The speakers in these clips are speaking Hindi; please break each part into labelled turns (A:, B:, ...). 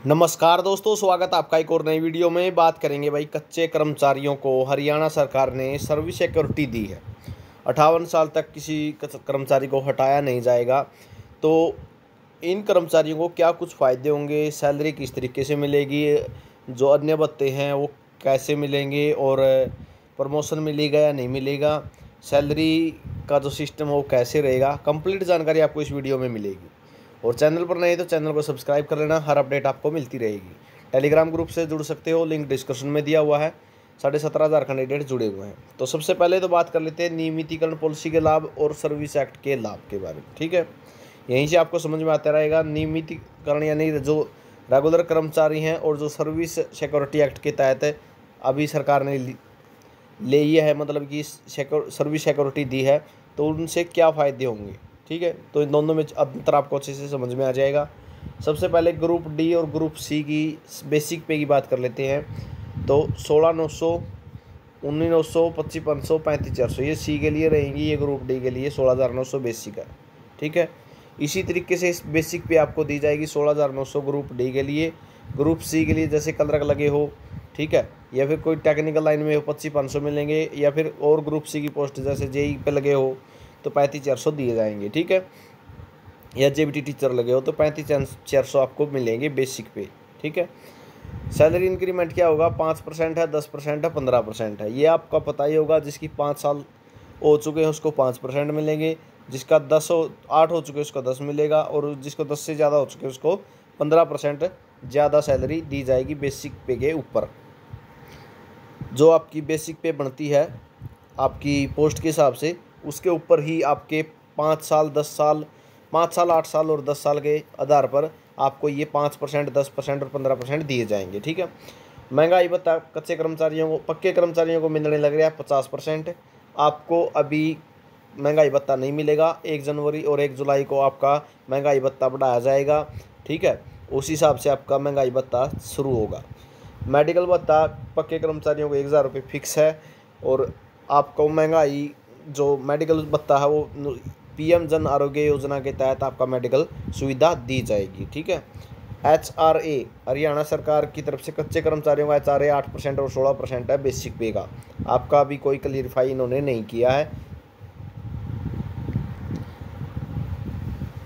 A: नमस्कार दोस्तों, स्वागत आपका एक और नई वीडियो में। बात करेंगे भाई, कच्चे कर्मचारियों को हरियाणा सरकार ने सर्विस सिक्योरिटी दी है। 58 साल तक किसी कर्मचारी को हटाया नहीं जाएगा। तो इन कर्मचारियों को क्या कुछ फ़ायदे होंगे, सैलरी किस तरीके से मिलेगी, जो अन्य भत्ते हैं वो कैसे मिलेंगे, और प्रमोशन मिलेगा या नहीं मिलेगा, सैलरी का जो सिस्टम है वो कैसे रहेगा, कंप्लीट जानकारी आपको इस वीडियो में मिलेगी। और चैनल पर नहीं तो चैनल को सब्सक्राइब कर लेना, हर अपडेट आपको मिलती रहेगी। टेलीग्राम ग्रुप से जुड़ सकते हो, लिंक डिस्क्रिप्शन में दिया हुआ है। 17,500 कैंडिडेट जुड़े हुए हैं। तो सबसे पहले तो बात कर लेते हैं नियमितीकरण पॉलिसी के लाभ और सर्विस एक्ट के लाभ के बारे में। ठीक है, यहीं से आपको समझ में आता रहेगा। नियमितीकरण यानी जो रेगुलर कर्मचारी हैं और जो सर्विस सिक्योरिटी एक्ट के तहत अभी सरकार ने ले है, मतलब कि सर्विस सिक्योरिटी दी है, तो उनसे क्या फ़ायदे होंगे। ठीक है, तो इन दोनों में अंतर आपको अच्छे से समझ में आ जाएगा। सबसे पहले ग्रुप डी और ग्रुप सी की बेसिक पे की बात कर लेते हैं। तो 16,900, 19,900, 25,500, 35,400 ये सी के लिए रहेंगी। ये ग्रुप डी के लिए 16,900 बेसिक है। ठीक है, इसी तरीके से इस बेसिक पे आपको दी जाएगी 16,900 ग्रुप डी के लिए। ग्रुप सी के लिए जैसे क्लर्क लगे हो, ठीक है, या फिर कोई टेक्निकल लाइन में हो 25,500 मिलेंगे, या फिर और ग्रुप सी की पोस्ट जैसे जेई पे लगे हो तो 35,400 दिए जाएंगे। ठीक है, या जेबीटी टीचर लगे हो तो 35,400 आपको मिलेंगे बेसिक पे। ठीक है, सैलरी इंक्रीमेंट क्या होगा, 5% है, 10% है, 15% है। ये आपका पता ही होगा। जिसकी 5 साल हो चुके हैं उसको 5% मिलेंगे, जिसका 8 हो चुके हैं उसको 10 मिलेगा, और जिसको 10 से ज़्यादा हो चुके हैं उसको 15% ज़्यादा सैलरी दी जाएगी बेसिक पे के ऊपर। जो आपकी बेसिक पे बनती है आपकी पोस्ट के हिसाब से, उसके ऊपर ही आपके 5 साल, 10 साल, 5 साल, 8 साल और 10 साल के आधार पर आपको ये 5%, 10% और 15% दिए जाएंगे। ठीक है, महंगाई भत्ता कच्चे कर्मचारियों को, पक्के कर्मचारियों को मिलने लग रहा है 50%। आपको अभी महंगाई भत्ता नहीं मिलेगा। 1 जनवरी और 1 जुलाई को आपका महंगाई भत्ता बढ़ाया जाएगा। ठीक है, उस हिसाब से आपका महंगाई भत्ता शुरू होगा। मेडिकल भत्ता पक्के कर्मचारियों को 1,000 रुपये फिक्स है, और आपको महंगाई जो मेडिकल भत्ता है वो पीएम जन आरोग्य योजना के तहत आपका मेडिकल सुविधा दी जाएगी। ठीक है, HRA हरियाणा सरकार की तरफ से कच्चे कर्मचारियों का HRA 8% और 16% है बेसिक पे का। आपका अभी कोई क्लियरिफाई इन्होंने नहीं किया है।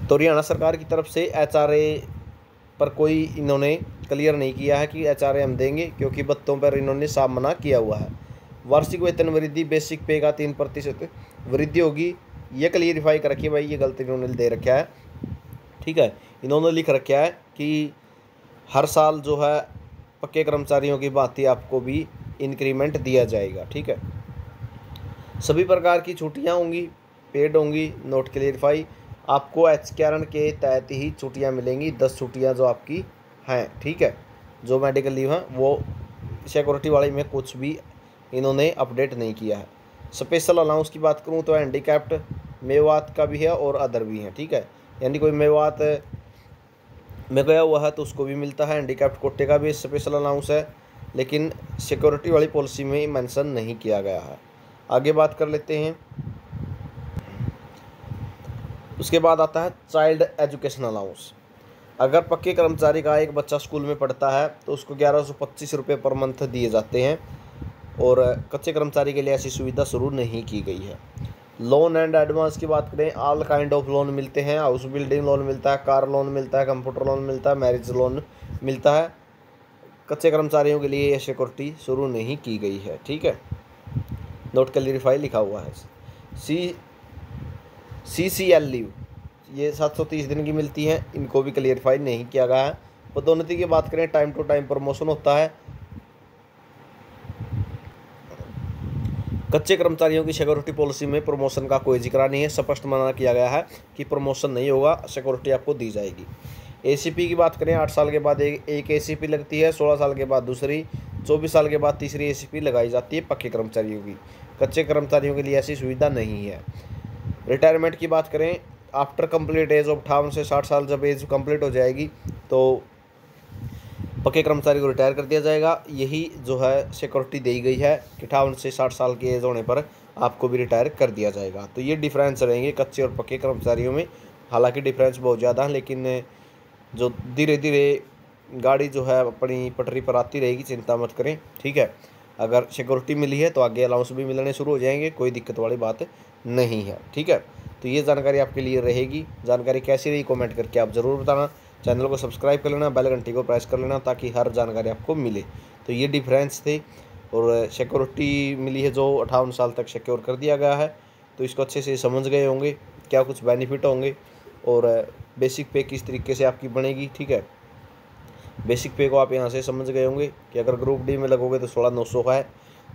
A: तो हरियाणा सरकार की तरफ से HRA पर कोई इन्होंने क्लियर नहीं किया है कि HRA हम देंगे, क्योंकि भत्तों पर इन्होंने साफ मना किया हुआ है। वार्षिक वेतन वृद्धि बेसिक पे का 3% वृद्धि होगी। ये क्लियरिफाई कर रखिए भाई, ये गलती इन्होंने दे रखा है। ठीक है, इन्होंने लिख रखा है कि हर साल जो है पक्के कर्मचारियों की भांति आपको भी इंक्रीमेंट दिया जाएगा। ठीक है, सभी प्रकार की छुट्टियां होंगी, पेड होंगी, नोट क्लियरिफाई। आपको HRA के तहत ही छुट्टियां मिलेंगी, 10 छुट्टियां जो आपकी हैं। ठीक है, जो मेडिकल लीव हैं वो सिक्योरिटी वाले में कुछ भी इन्होंने अपडेट नहीं किया है। स्पेशल अलाउंस की बात करूं तो हैंडीकैप्ड, मेवात का भी है और अदर भी है। ठीक है, यानी कोई मेवात में गया हुआ है तो उसको भी मिलता है। हैंडीकैप्ड कोटे का भी स्पेशल अलाउंस है, लेकिन सिक्योरिटी वाली पॉलिसी में मेंशन नहीं किया गया है। आगे बात कर लेते हैं। उसके बाद आता है चाइल्ड एजुकेशन अलाउंस। अगर पक्के कर्मचारी का एक बच्चा स्कूल में पढ़ता है तो उसको 1,125 रुपये पर मंथ दिए जाते हैं, और कच्चे कर्मचारी के लिए ऐसी सुविधा शुरू नहीं की गई है। लोन एंड एडवांस की बात करें, ऑल काइंड ऑफ लोन मिलते हैं। हाउस बिल्डिंग लोन मिलता है, कार लोन मिलता है, कंप्यूटर लोन मिलता है, मैरिज लोन मिलता है। कच्चे कर्मचारियों के लिए यह सिक्योरिटी शुरू नहीं की गई है। ठीक है, नोट क्लियरिफाई लिखा हुआ है। CCL लीव ये 730 दिन की मिलती है, इनको भी क्लियरिफाई नहीं किया गया है। पदोन्नति की बात करें, टाइम टू टाइम प्रमोशन होता है। कच्चे कर्मचारियों की सिक्योरिटी पॉलिसी में प्रमोशन का कोई जिक्र नहीं है। स्पष्ट मना किया गया है कि प्रमोशन नहीं होगा, सिक्योरिटी आपको दी जाएगी। ACP की बात करें, 8 साल के बाद एक ACP लगती है, 16 साल के बाद दूसरी, 24 साल के बाद तीसरी ACP लगाई जाती है पक्के कर्मचारियों की। कच्चे कर्मचारियों के लिए ऐसी सुविधा नहीं है। रिटायरमेंट की बात करें, आफ्टर कंप्लीट एज ऑफ 58 से 60 साल जब एज कंप्लीट हो जाएगी तो पक्के कर्मचारी को रिटायर कर दिया जाएगा। यही जो है सिक्योरिटी दी गई है कि 58 से 60 साल की एज होने पर आपको भी रिटायर कर दिया जाएगा। तो ये डिफरेंस रहेंगे कच्चे और पक्के कर्मचारियों में। हालांकि डिफरेंस बहुत ज़्यादा है, लेकिन जो धीरे धीरे गाड़ी जो है अपनी पटरी पर आती रहेगी, चिंता मत करें, ठीक है। अगर सिक्योरिटी मिली है तो आगे अलाउंस भी मिलने शुरू हो जाएंगे, कोई दिक्कत वाली बात नहीं है, ठीक है। तो ये जानकारी आपके लिए रहेगी। जानकारी कैसी रही कमेंट करके आप ज़रूर बताना। चैनल को सब्सक्राइब कर लेना, बेल घंटी को प्रेस कर लेना ताकि हर जानकारी आपको मिले। तो ये डिफरेंस थे। और सिक्योरिटी मिली है जो 58 साल तक सिक्योर कर दिया गया है, तो इसको अच्छे से समझ गए होंगे क्या कुछ बेनिफिट होंगे और बेसिक पे किस तरीके से आपकी बनेगी, ठीक है। बेसिक पे को आप यहाँ से समझ गए होंगे कि अगर ग्रुप डी में लगोगे तो 16,900 है,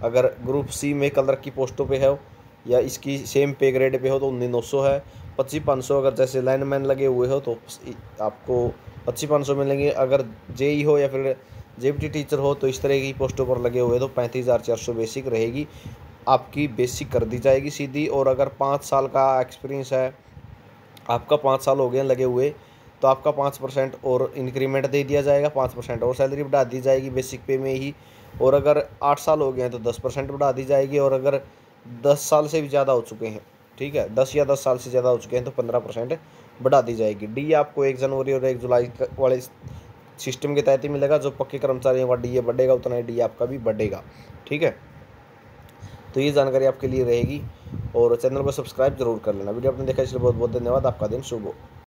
A: अगर ग्रुप सी में कलर की पोस्टों पे है या इसकी सेम पे ग्रेड पे हो तो 19,900 है। 25,500 अगर जैसे लाइनमैन लगे हुए हो तो आपको 25,500 मिलेंगे। अगर जेई हो या फिर जेपीटी टीचर हो तो इस तरह की पोस्टों पर लगे हुए तो 35,400 बेसिक रहेगी, आपकी बेसिक कर दी जाएगी सीधी। और अगर 5 साल का एक्सपीरियंस है, आपका 5 साल हो गए लगे हुए, तो आपका 5% और इंक्रीमेंट दे दिया जाएगा, 5% और सैलरी बढ़ा दी जाएगी बेसिक पे में ही। और अगर 8 साल हो गए हैं तो 10% बढ़ा दी जाएगी। और अगर 10 साल से भी ज़्यादा हो चुके हैं, ठीक है, 10 साल से ज़्यादा हो चुके हैं तो 15% बढ़ा दी जाएगी। डी आपको 1 जनवरी और 1 जुलाई वाले सिस्टम के तहत ही मिलेगा। जो पक्के कर्मचारियों का डी बढ़ेगा उतना ही डी आपका भी बढ़ेगा, ठीक है। तो ये जानकारी आपके लिए रहेगी और चैनल को सब्सक्राइब जरूर कर लेना। वीडियो आपने देखा इसलिए बहुत बहुत धन्यवाद। आपका दिन शुभ हो।